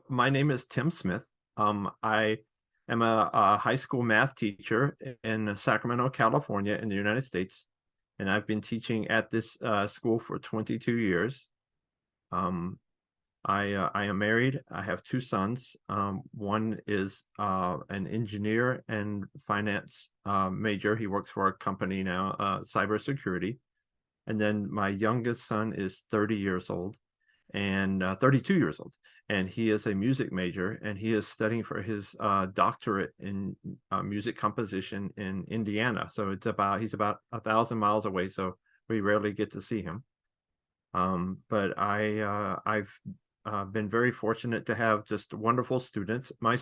my name is Tim Smith. I am a high school math teacher in Sacramento, California, in the United States, and I've been teaching at this school for 22 years. I am married. I have two sons. One is an engineer and finance major. He works for a company now, cybersecurity. And then my youngest son is 30 years old and 32 years old. And he is a music major, and he is studying for his doctorate in music composition in Indiana. So he's about 1,000 miles away, so we rarely get to see him. But I've been very fortunate to have just wonderful students. My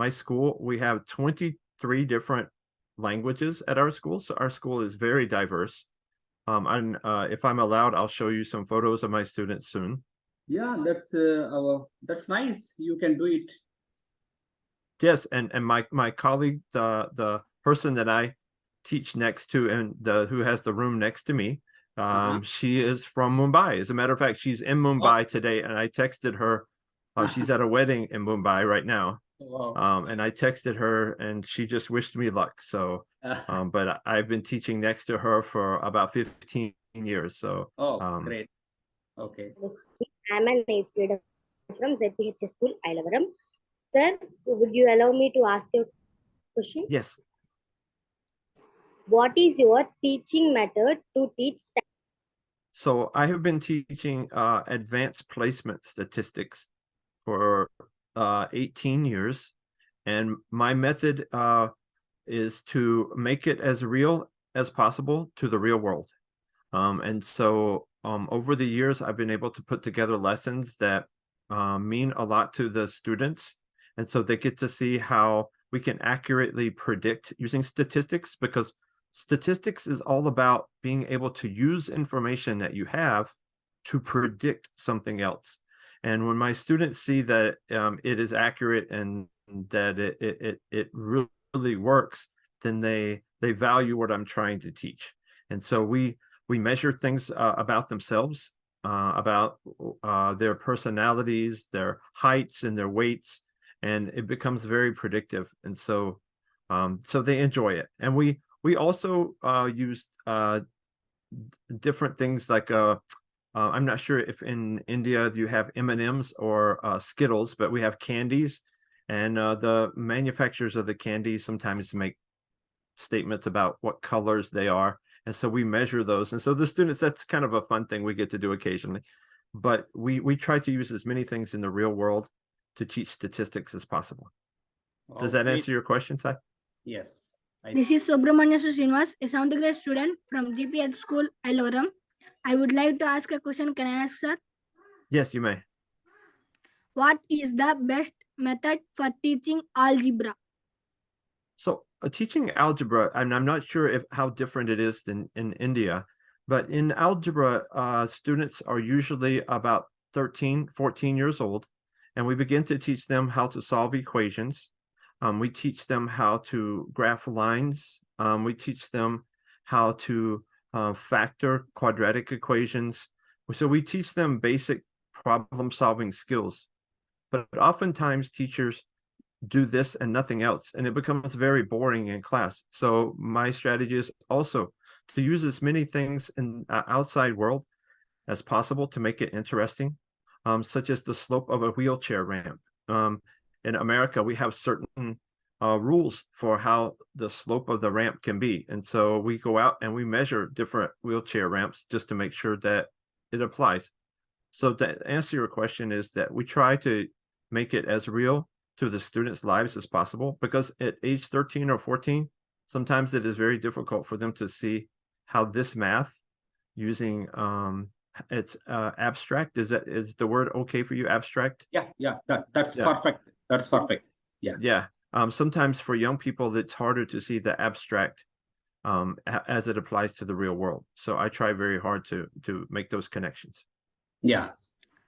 school, we have 23 different languages at our school, so our school is very diverse. And if I'm allowed, I'll show you some photos of my students soon. Yeah, that's nice. You can do it. Yes, and my colleague, the person that I teach next to, and who has the room next to me, she is from Mumbai. As a matter of fact, she's in Mumbai today, and I texted her. She's at a wedding in Mumbai right now. Wow. And I texted her, and she just wished me luck. So, but I've been teaching next to her for about 15 years. So, Great. Okay. I'm an educator from Z.P.H.S Ilavaram. Sir, would you allow me to ask you a question? Yes. What is your teaching method to teach? So I have been teaching advanced placement statistics for 18 years. And my method is to make it as real as possible to the real world. And so over the years, I've been able to put together lessons that mean a lot to the students. And so they get to see how we can accurately predict using statistics, because statistics is all about being able to use information that you have to predict something else. And when my students see that it is accurate and that it really works, then they value what I'm trying to teach. And so we measure things about themselves, about their personalities, their heights and their weights, and it becomes very predictive. And so so they enjoy it. And we also use different things like I'm not sure if in India you have M&Ms or Skittles, but we have candies, and the manufacturers of the candies sometimes make statements about what colors they are. And so we measure those. And so the students, that's kind of a fun thing we get to do occasionally. But we try to use as many things in the real world to teach statistics as possible. Does that answer your question, Sai? Yes. This is Subramanya Srinivas, a 7th grade student from Z.P.H School, Ilavaram. I would like to ask a question. Can I ask, sir? Yes, you may. What is the best method for teaching algebra? So teaching algebra, and I'm not sure how different it is than in India, but in algebra, students are usually about 13, 14 years old, and we begin to teach them how to solve equations. We teach them how to graph lines. We teach them how to factor quadratic equations. So we teach them basic problem-solving skills. But oftentimes teachers do this and nothing else, and it becomes very boring in class. So my strategy is also to use as many things in the outside world as possible to make it interesting, such as the slope of a wheelchair ramp. In America, we have certain rules for how the slope of the ramp can be. And so we go out and we measure different wheelchair ramps just to make sure that it applies. So to answer your question is that we try to make it as real to the students' lives as possible, because at age 13 or 14, sometimes it is very difficult for them to see how this math using it's abstract. Is the word okay for you, abstract? Yeah, that's perfect. That's perfect. Yeah. Sometimes for young people, it's harder to see the abstract as it applies to the real world. So I try very hard to make those connections. Yeah.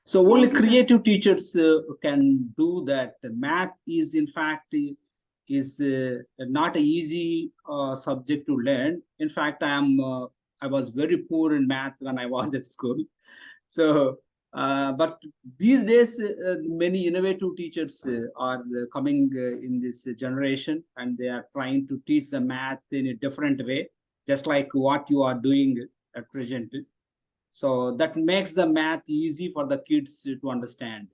So only creative teachers can do that. Math is, in fact, is not an easy subject to learn. In fact, I was very poor in math when I was at school. So But these days, many innovative teachers are coming in this generation, and they are trying to teach the math in a different way, just like what you are doing at present. So that makes the math easy for the kids to understand.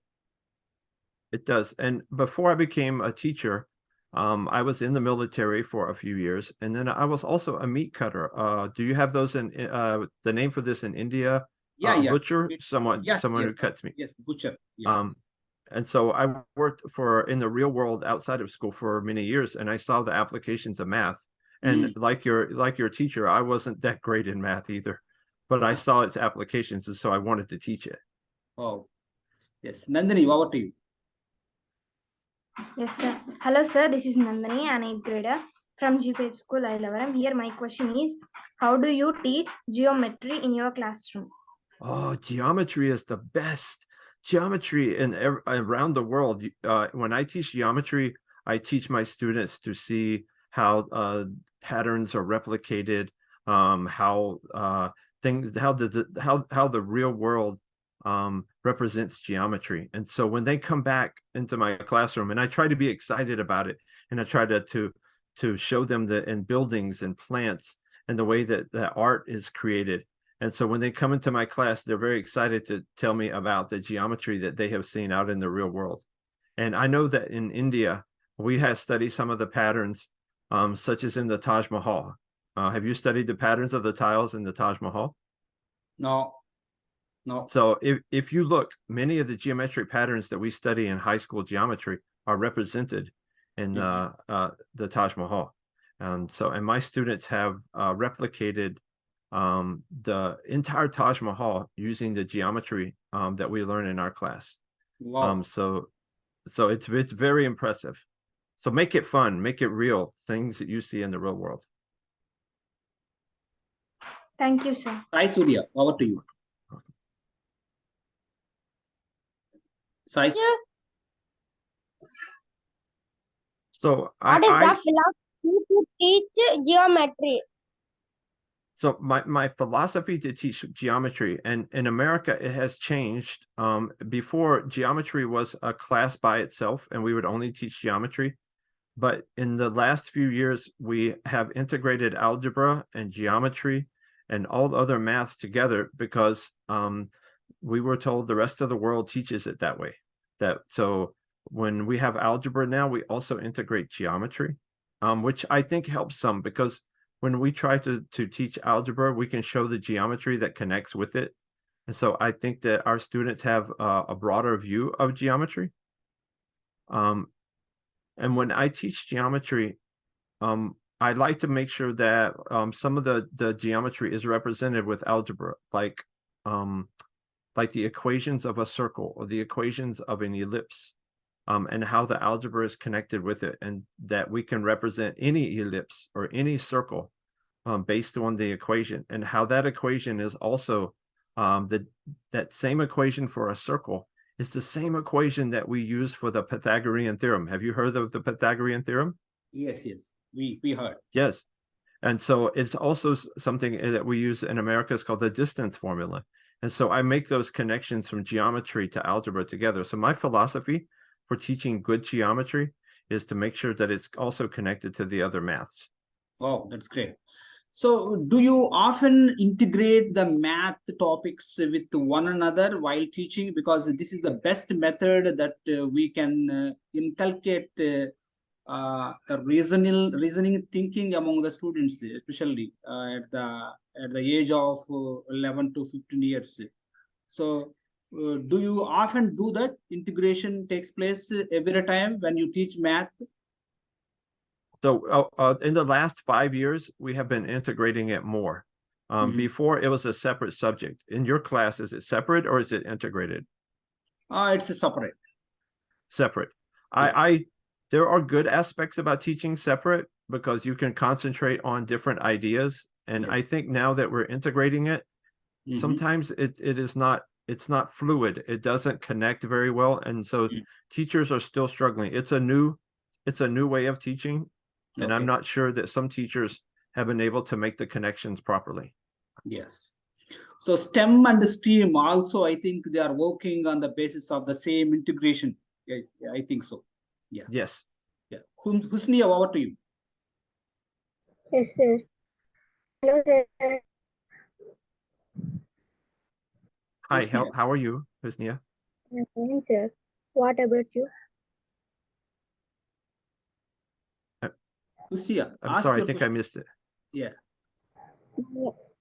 It does. And before I became a teacher, I was in the military for a few years, and then I was also a meat cutter. Do you have those in the name for this in India? Yeah. Butcher, someone Yes, who cuts meat. Yes, butcher. Yeah. And so I worked in the real world outside of school for many years, and I saw the applications of math. And like your teacher, I wasn't that great in math either, but I saw its applications, and so I wanted to teach it. Oh, yes. Nandini, over to you. Yes, sir. Hello, sir. This is Nandini, an 8th grader from G.P.H School, Ilavaram. Here, my question is, how do you teach geometry in your classroom? Oh, geometry is the best. Geometry around the world. When I teach geometry, I teach my students to see how patterns are replicated, how the real world represents geometry. And so when they come back into my classroom, and I try to be excited about it, and I try to show them in buildings and plants and the way that art is created. And so when they come into my class, they're very excited to tell me about the geometry that they have seen out in the real world. And I know that in India, we have studied some of the patterns, such as in the Taj Mahal. Have you studied the patterns of the tiles in the Taj Mahal? No. So if you look, many of the geometric patterns that we study in high school geometry are represented in the Taj Mahal. And my students have replicated the entire Taj Mahal using the geometry that we learn in our class. Wow. So it's very impressive. So make it fun, make it real, things that you see in the real world. Thank you, sir. Sai Surya, over to you. Sai. So what is the philosophy to teach geometry? So my philosophy to teach geometry, and in America, it has changed. Before, geometry was a class by itself, and we would only teach geometry. But in the last few years, we have integrated algebra and geometry and all the other maths together because we were told the rest of the world teaches it that way. So when we have algebra now, we also integrate geometry, which I think helps some, because when we try to teach algebra, we can show the geometry that connects with it. And so I think that our students have a broader view of geometry. And when I teach geometry, I like to make sure that some of the geometry is represented with algebra, like the equations of a circle or the equations of an ellipse, and how the algebra is connected with it, and that we can represent any ellipse or any circle based on the equation, and how that equation is also that same equation for a circle is the same equation that we use for the Pythagorean theorem. Have you heard of the Pythagorean theorem? Yes, we heard. Yes. And so it's also something that we use in America. It's called the distance formula. And so I make those connections from geometry to algebra together. So my philosophy for teaching good geometry is to make sure that it's also connected to the other maths. Oh, that's great. So do you often integrate the math topics with one another while teaching? Because this is the best method that we can inculcate the reasoning thinking among the students, especially at the age of 11 to 15 years. So do you often do that? Integration takes place every time when you teach math? So in the last 5 years, we have been integrating it more. Before, it was a separate subject. In your class, is it separate or is it integrated? It's a separate. Separate. Yeah. There are good aspects about teaching separate because you can concentrate on different ideas. And Yes. I think now that we're integrating it, sometimes it's not fluid. It doesn't connect very well. And so teachers are still struggling. It's a new way of teaching. And Okay. I'm not sure that some teachers have been able to make the connections properly. Yes. So STEM and STEAM also, I think they are working on the basis of the same integration. Yes, yeah, I think so. Yeah. Yes. Yeah. Husniya, over to you. Yes, sir. Hello, sir. Hi, Husniya. how are you, Husnia? I'm fine, sir. What about you? Husniya, I'm ask sorry, I your think I question. missed it. Yeah.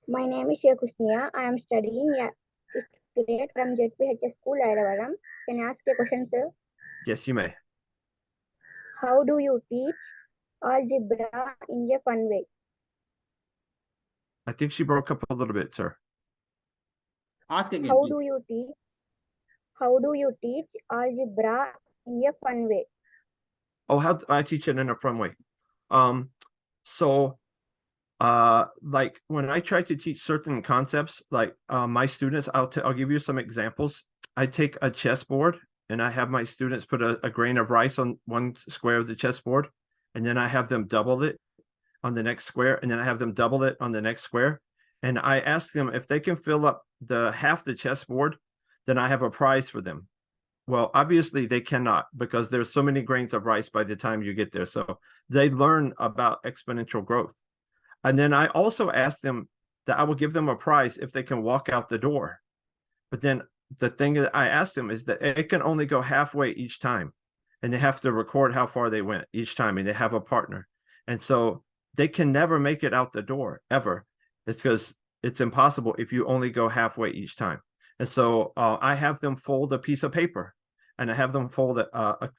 My name is Kusnia. I am studying 6th grade from Z.P.H.S School, Ilavaram. Can I ask a question, sir? Yes, you may. How do you teach algebra in a fun way? I think she broke up a little bit, sir. Ask again, How please. do you teach? How do you teach algebra in a fun way? Oh, how I teach it in a fun way. So like when I try to teach certain concepts, like my students, I'll give you some examples. I take a chessboard and I have my students put a grain of rice on one square of the chessboard, and then I have them double it on the next square, and then I have them double it on the next square. And I ask them if they can fill up the half the chessboard, then I have a prize for them. Well, obviously they cannot, because there's so many grains of rice by the time you get there. So they learn about exponential growth. And then I also ask them that I will give them a prize if they can walk out the door. But then the thing that I ask them is that it can only go halfway each time. And they have to record how far they went each time, and they have a partner. And so they can never make it out the door ever. It's because it's impossible if you only go halfway each time. And so I have them fold a piece of paper, and I have them fold a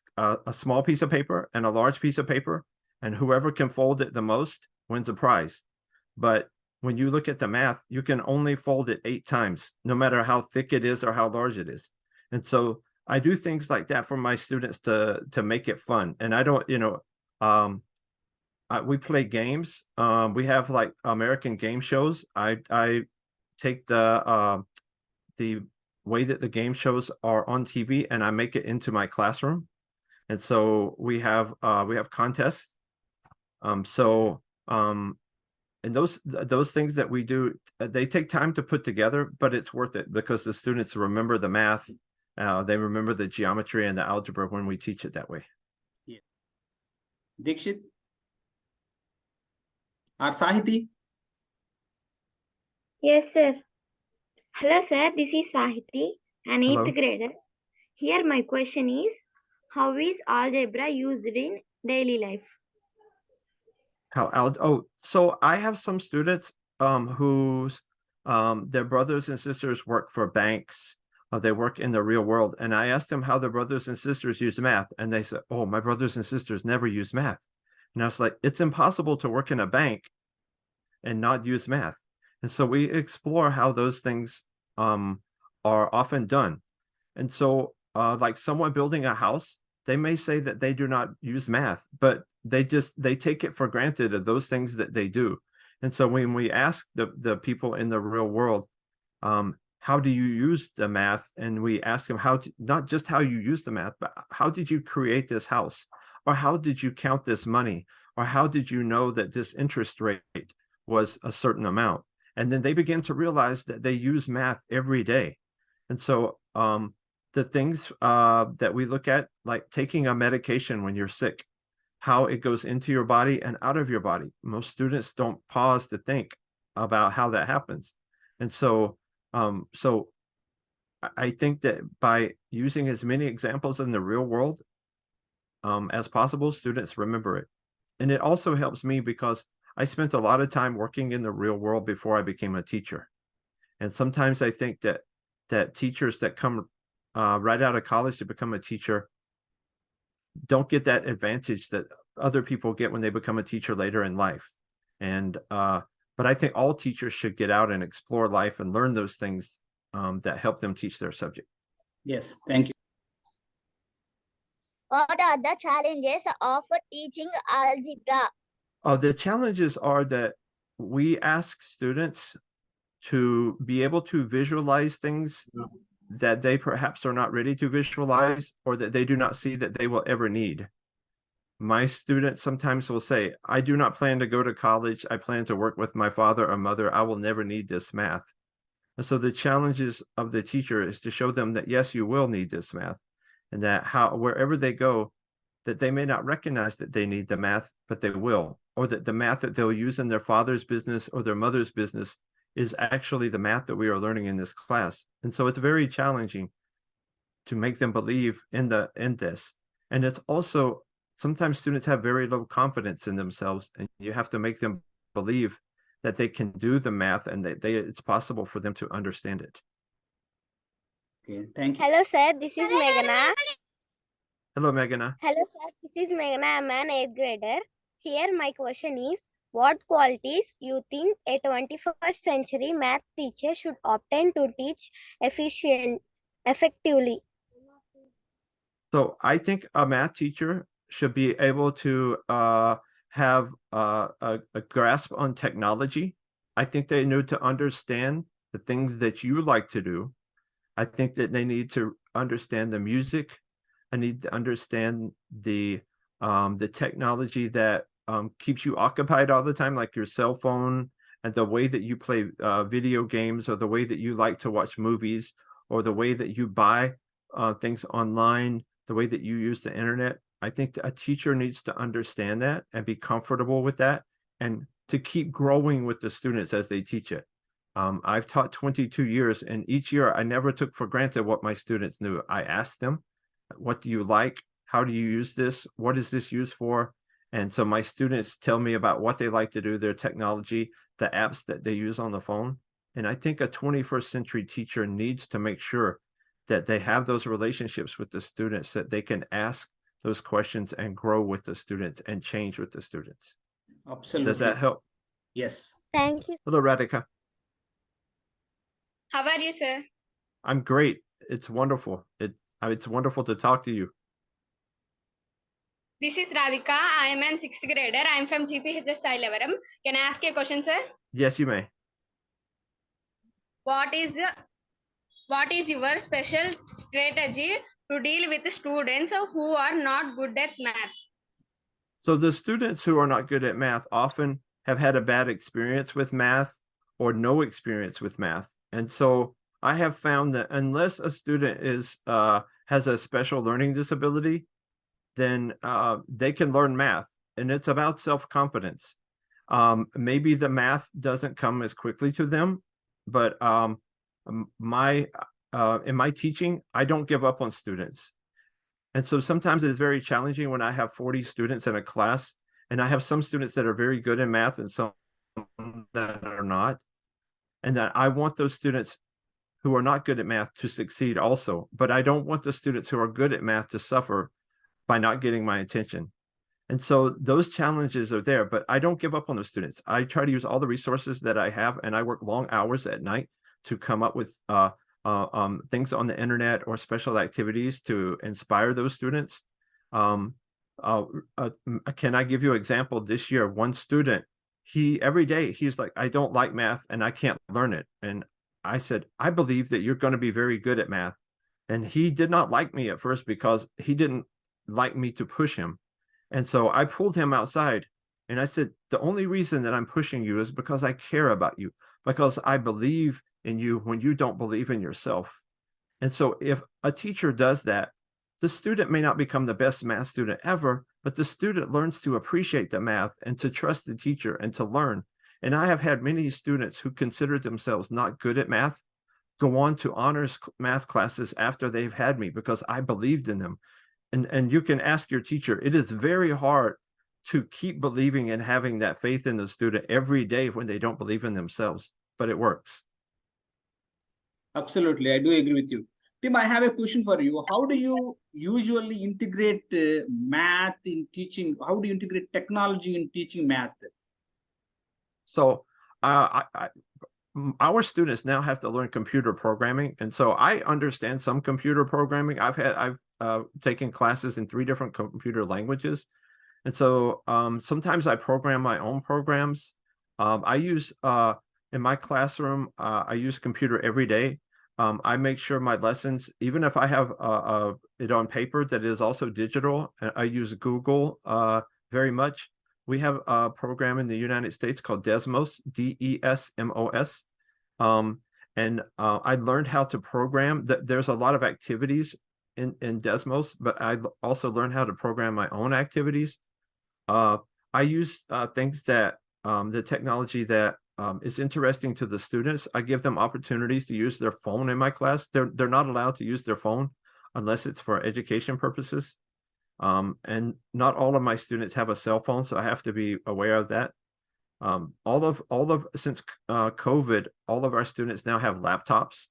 small piece of paper and a large piece of paper, and whoever can fold it the most wins a prize. But when you look at the math, you can only fold it 8 times, no matter how thick it is or how large it is. And so I do things like that for my students to make it fun. And I don't, we play games. We have like American game shows. I take the way that the game shows are on TV and I make it into my classroom. And so we have contests. And those things that we do, they take time to put together, but it's worth it because the students remember the math, they remember the geometry and the algebra when we teach it that way. Yeah. Dikshit or Sahiti? Yes, sir. Hello, sir. This is Sahiti, an 8th Hello. grader. Here, my question is, how is algebra used in daily life? So I have some students whose their brothers and sisters work for banks. They work in the real world, and I asked them how their brothers and sisters use math, and they said, "Oh, my brothers and sisters never use math." And I was like, "It's impossible to work in a bank and not use math." And so we explore how those things are often done. And so like someone building a house, they may say that they do not use math, but they take it for granted of those things that they do. And so when we ask the people in the real world, how do you use the math? And we ask them not just how you use the math, but how did you create this house? Or how did you count this money? Or how did you know that this interest rate was a certain amount? And then they begin to realize that they use math every day. And so the things that we look at, like taking a medication when you're sick, how it goes into your body and out of your body. Most students don't pause to think about how that happens. And so I think that by using as many examples in the real world as possible, students remember it. And it also helps me because I spent a lot of time working in the real world before I became a teacher. And sometimes I think that teachers that come right out of college to become a teacher don't get that advantage that other people get when they become a teacher later in life. And but I think all teachers should get out and explore life and learn those things that help them teach their subject. Yes, thank you. What are the challenges of teaching algebra? The challenges are that we ask students to be able to visualize things that they perhaps are not ready to visualize, or that they do not see that they will ever need. My students sometimes will say, I do not plan to go to college. I plan to work with my father or mother. I will never need this math. And so the challenges of the teacher is to show them that, yes, you will need this math, and that wherever they go, that they may not recognize that they need the math, but they will, or that the math that they'll use in their father's business or their mother's business is actually the math that we are learning in this class. And so it's very challenging to make them believe in this. And it's also, sometimes students have very low confidence in themselves, and you have to make them believe that they can do the math and that it's possible for them to understand it. Okay, thank you. Hello, sir. This is Meghana. Hello, Meghana. Hello, sir. This is Meghana. I'm an 8th grader. Here, my question is, what qualities you think a 21st century math teacher should obtain to teach effectively? So I think a math teacher should be able to have a grasp on technology. I think they need to understand the things that you like to do. I think that they need to understand the music. I need to understand the technology that keeps you occupied all the time, like your cell phone, and the way that you play video games, or the way that you like to watch movies, or the way that you buy things online, the way that you use the internet. I think that a teacher needs to understand that and be comfortable with that, and to keep growing with the students as they teach it. I've taught 22 years, and each year I never took for granted what my students knew. I asked them, what do you like? How do you use this? What is this used for? And so my students tell me about what they like to do, their technology, the apps that they use on the phone. And I think a 21st century teacher needs to make sure that they have those relationships with the students, that they can ask those questions and grow with the students and change with the students. Absolutely. Does that help? Yes. Thank you. Hello, Radhika. How are you, sir? I'm great. It's wonderful. It's wonderful to talk to you. This is Radhika. I am an 6th grader. I am from Z.P.H.S Ilavaram. Can I ask you a question, sir? Yes, you may. What is your special strategy to deal with students who are not good at math? So the students who are not good at math often have had a bad experience with math or no experience with math. And so I have found that unless a student has a special learning disability, then they can learn math, and it's about self-confidence. Maybe the math doesn't come as quickly to them, but in my teaching, I don't give up on students. And so sometimes it's very challenging when I have 40 students in a class, and I have some students that are very good in math and some that are not. And that I want those students who are not good at math to succeed also, but I don't want the students who are good at math to suffer by not getting my attention. And so those challenges are there, but I don't give up on those students. I try to use all the resources that I have, and I work long hours at night to come up with things on the internet or special activities to inspire those students. Can I give you an example? This year, one student, every day he's like, I don't like math and I can't learn it. And I said, I believe that you're going to be very good at math. And he did not like me at first because he didn't like me to push him. And so I pulled him outside and I said, the only reason that I'm pushing you is because I care about you, because I believe in you when you don't believe in yourself. And so if a teacher does that, the student may not become the best math student ever, but the student learns to appreciate the math and to trust the teacher and to learn. And I have had many students who consider themselves not good at math go on to honors math classes after they've had me because I believed in them. And you can ask your teacher, it is very hard to keep believing and having that faith in the student every day when they don't believe in themselves, but it works. Absolutely, I do agree with you. Tim, I have a question for you. How do you usually integrate math in teaching? How do you integrate technology in teaching math? So our students now have to learn computer programming. And so I understand some computer programming. I've taken classes in 3 different computer languages. And so sometimes I program my own programs. I use, in my classroom, I use computer every day. I make sure my lessons, even if I have it on paper, that is also digital. I use Google very much. We have a program in the United States called Desmos, DESMOS. And I learned how to program. There's a lot of activities in Desmos, but I also learned how to program my own activities. I use things that the technology that is interesting to the students. I give them opportunities to use their phone in my class. They're not allowed to use their phone unless it's for education purposes. And not all of my students have a cell phone, so I have to be aware of that. Since COVID, all of our students now have laptops,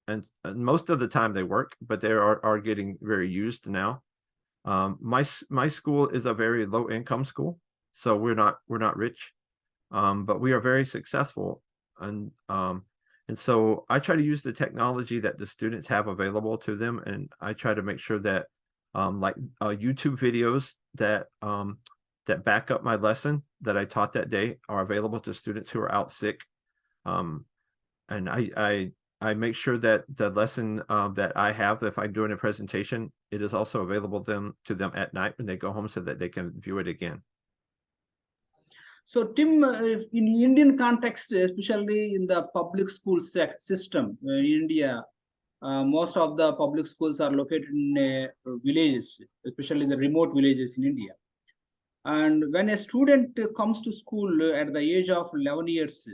and most of the time they work, but they are getting very used now. My school is a very low income school, so we're not rich, but we are very successful, and so I try to use the technology that the students have available to them, and I try to make sure that like YouTube videos that that back up my lesson that I taught that day are available to students who are out sick. And I make sure that the lesson that I have, if I'm doing a presentation, it is also available to them at night when they go home so that they can view it again. So Tim, in Indian context, especially in the public school system in India, most of the public schools are located in villages, especially the remote villages in India. And when a student comes to school at the age of 11 years,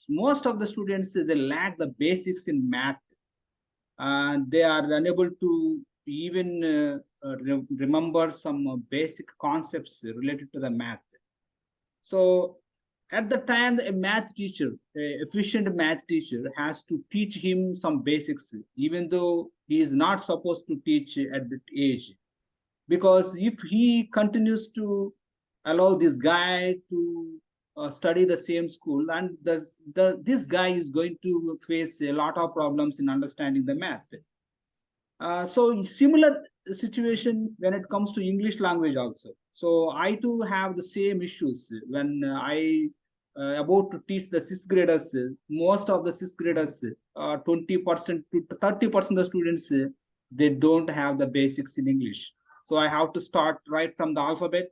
most of the students, they lack the basics in math. And they are unable to even remember some basic concepts related to the math. So at the time, a math teacher, a efficient math teacher, has to teach him some basics, even though he is not supposed to teach at that age. Because if he continues to allow this guy to study the same school, and this guy is going to face a lot of problems in understanding the math. So similar situation when it comes to English language also. So I too have the same issues when I about to teach the sixth graders. Most of the sixth graders, 20% to 30% of the students, they don't have the basics in English. So I have to start right from the alphabet,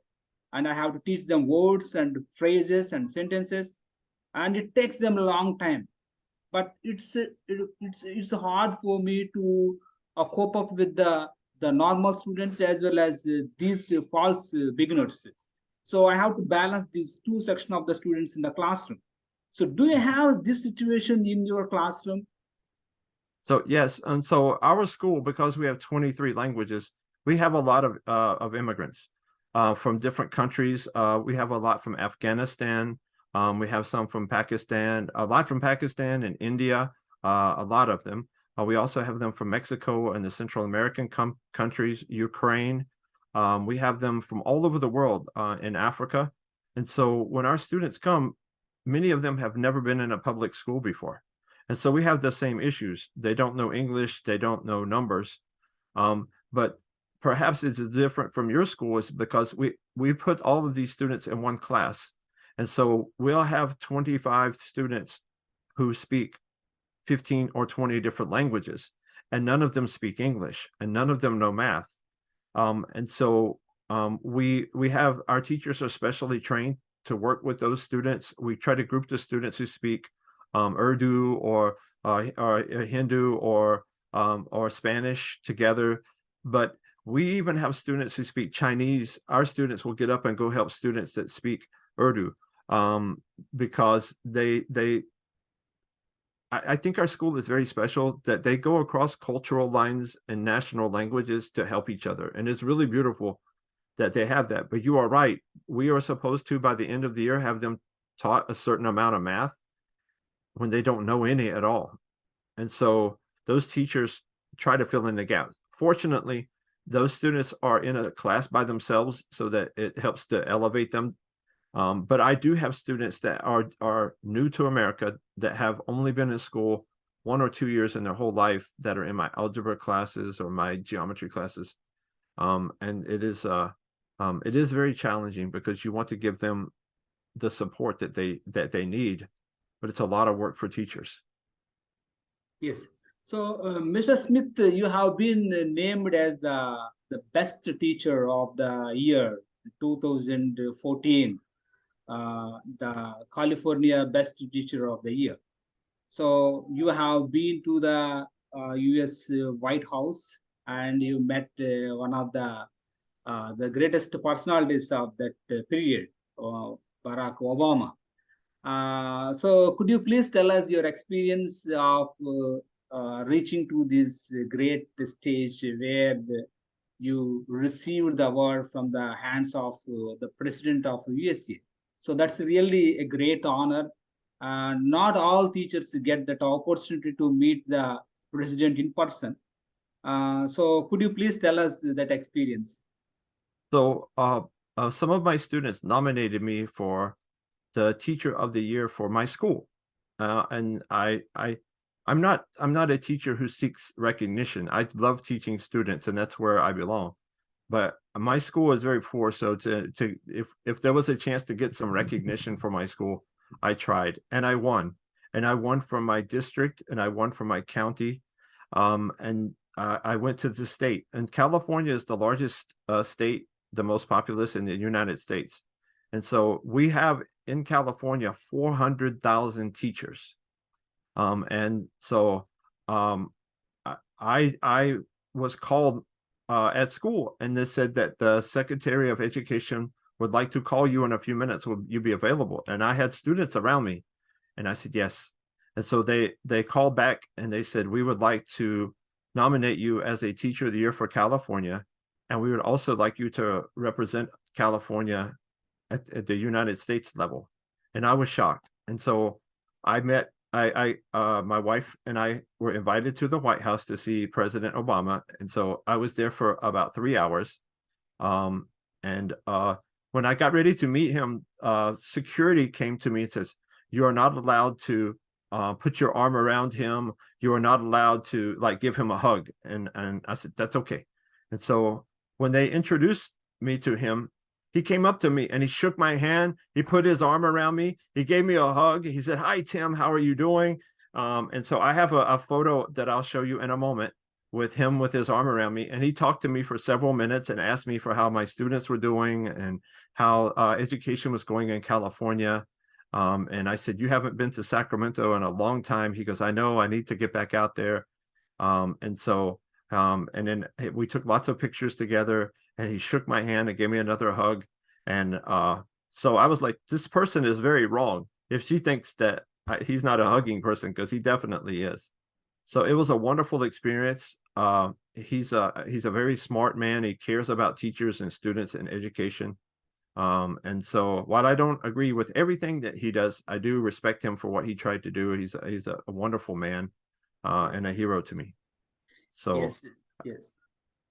and I have to teach them words and phrases and sentences, and it takes them a long time. But it's hard for me to cope up with the normal students as well as these false beginners. So I have to balance these two sections of the students in the classroom. So do you have this situation in your classroom? So yes, and so our school, because we have 23 languages, we have a lot of immigrants from different countries. We have a lot from Afghanistan. We have some from Pakistan, a lot from Pakistan and India, a lot of them. We also have them from Mexico and the Central American countries, Ukraine. We have them from all over the world in Africa. And so when our students come, many of them have never been in a public school before. And so we have the same issues. They don't know English, they don't know numbers. But perhaps it's different from your school is because we put all of these students in one class. And so we'll have 25 students who speak 15 or 20 different languages, and none of them speak English, and none of them know math. And so we have our teachers are specially trained to work with those students. We try to group the students who speak Urdu or Hindu or Spanish together. But we even have students who speak Chinese. Our students will get up and go help students that speak Urdu because I think our school is very special that they go across cultural lines and national languages to help each other. And it's really beautiful that they have that. But you are right. We are supposed to, by the end of the year, have them taught a certain amount of math when they don't know any at all. And so those teachers try to fill in the gaps. Fortunately, those students are in a class by themselves so that it helps to elevate them. But I do have students that are new to America that have only been in school 1 or 2 years in their whole life that are in my algebra classes or my geometry classes. And it is very challenging because you want to give them the support that they need, but it's a lot of work for teachers. Yes. So, Mr. Smith, you have been named as the best teacher of the year 2014. The California Best Teacher of the Year. So you have been to the U.S. White House and you met one of the greatest personalities of that period, Barack Obama. So could you please tell us your experience of reaching to this great stage where you received the award from the hands of the president of U.S.A. So that's really a great honor. Not all teachers get that opportunity to meet the president in person. So could you please tell us that experience? So some of my students nominated me for the teacher of the year for my school. And I'm not a teacher who seeks recognition. I love teaching students, and that's where I belong. But my school is very poor, so if there was a chance to get some recognition for my school, I tried, and I won. And I won from my district, and I won from my county. And I went to the state, and California is the largest state, the most populous in the United States. And so we have in California 400,000 teachers. And so I was called at school, and they said that the Secretary of Education would like to call you in a few minutes. Would you be available? And I had students around me, and I said yes. And so they called back and they said, we would like to nominate you as a teacher of the year for California, and we would also like you to represent California at the United States level. And I was shocked. And so I met my wife and I were invited to the White House to see President Obama. And so I was there for about 3 hours. And when I got ready to meet him, security came to me and says, you are not allowed to put your arm around him. You are not allowed to like give him a hug. And I said, that's okay. And so when they introduced me to him, he came up to me and he shook my hand. He put his arm around me. He gave me a hug. He said, hi, Tim, how are you doing? And so I have a photo that I'll show you in a moment with him with his arm around me. And he talked to me for several minutes and asked me for how my students were doing and how education was going in California. And I said, you haven't been to Sacramento in a long time. He goes, I know, I need to get back out there. And then we took lots of pictures together, and he shook my hand and gave me another hug. And so I was like, this person is very wrong if she thinks that he's not a hugging person, because he definitely is. So it was a wonderful experience. He's a very smart man. He cares about teachers and students and education. And so while I don't agree with everything that he does, I do respect him for what he tried to do. He's a wonderful man and a hero to me. So yes, yes.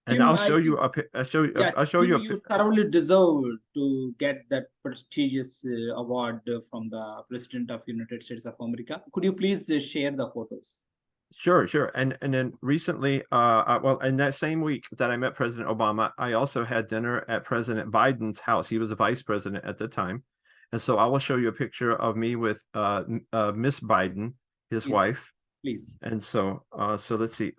and Tim, I'll show you a yes, I'll show Tim, you you thoroughly deserve to get that prestigious award from the President of United States of America. Could you please share the photos? Sure. And then recently, well, in that same week that I met President Obama, I also had dinner at President Biden's house. He was a vice president at the time. And so I will show you a picture of me with Miss Biden, his Please. wife. Please. And so so let's see.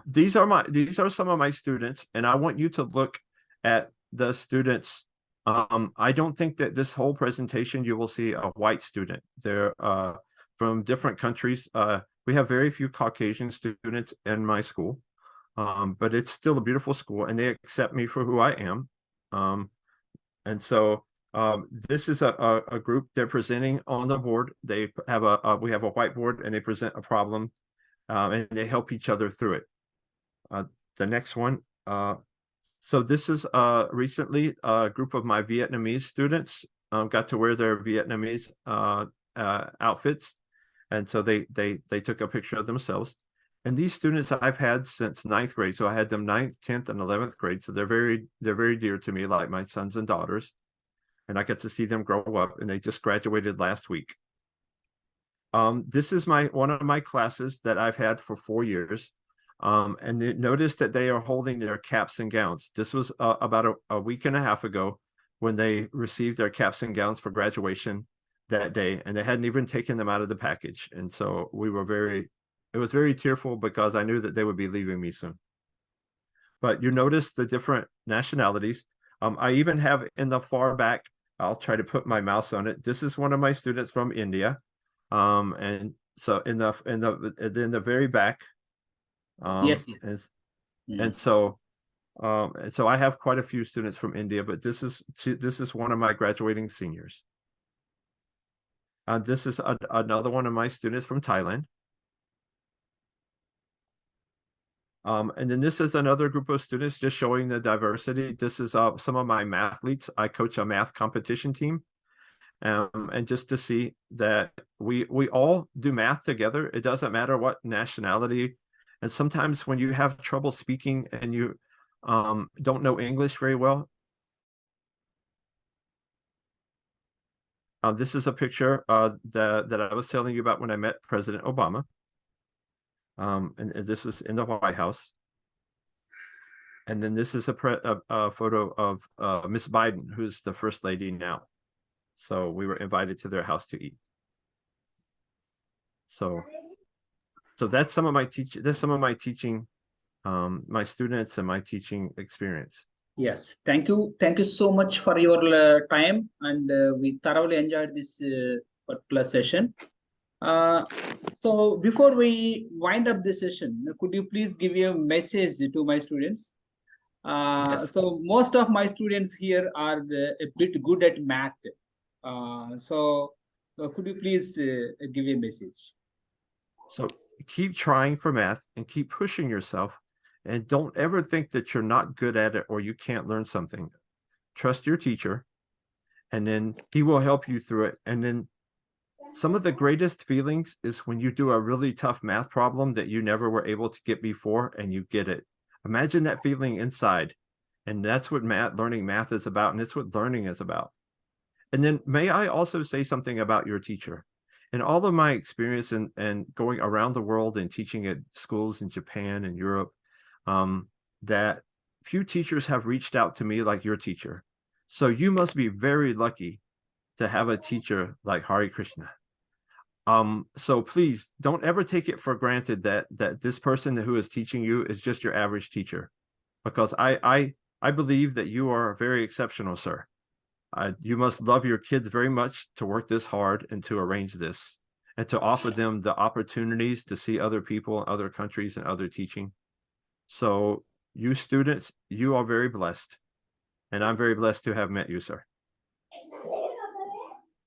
These are some of my students, and I want you to look at the students. I don't think that this whole presentation you will see a white student. They're from different countries. We have very few Caucasian students in my school, but it's still a beautiful school, and they accept me for who I am. And so this is a group. They're presenting on the board. They have we have a whiteboard, and they present a problem, and they help each other through it. The next one. So this is recently a group of my Vietnamese students got to wear their Vietnamese outfits. And so they took a picture of themselves. And these students I've had since 9th grade. So I had them 9th, 10th, and 11th grade. So they're very dear to me, like my sons and daughters. And I get to see them grow up, and they just graduated last week. This is one of my classes that I've had for 4 years. And notice that they are holding their caps and gowns. This was about a week and a half ago when they received their caps and gowns for graduation that day, and they hadn't even taken them out of the package. And so it was very tearful because I knew that they would be leaving me soon. But you notice the different nationalities. I even have in the far back, I'll try to put my mouse on it. This is one of my students from India. And So in the very back, Yes. and so I have quite a few students from India, but this is one of my graduating seniors. This is another one of my students from Thailand. And then this is another group of students just showing the diversity. This is some of my mathletes. I coach a math competition team. And just to see that we all do math together. It doesn't matter what nationality. And sometimes when you have trouble speaking and you don't know English very well, this is a picture that I was telling you about when I met President Obama. And this was in the White House. And then this is a photo of Miss Biden, who's the first lady now. So we were invited to their house to eat. So that's some of my teaching, my students and my teaching experience. Yes, thank you so much for your time, and we thoroughly enjoyed this particular session. So before we wind up this session, could you please give a message to my students? Yes. So most of my students here are a bit good at math. So could you please give a message? So keep trying for math and keep pushing yourself, and don't ever think that you're not good at it or you can't learn something. Trust your teacher, and then he will help you through it. And then some of the greatest feelings is when you do a really tough math problem that you never were able to get before and you get it. Imagine that feeling inside. And that's what learning math is about, and it's what learning is about. And then may I also say something about your teacher? In all of my experience and going around the world and teaching at schools in Japan and Europe, that few teachers have reached out to me like your teacher. So you must be very lucky to have a teacher like Hari Krishna. So please don't ever take it for granted that this person who is teaching you is just your average teacher, because I believe that you are very exceptional, sir. You must love your kids very much to work this hard and to arrange this and to offer them the opportunities to see other people, other countries, and other teaching. So you students, you are very blessed, and I'm very blessed to have met you, sir.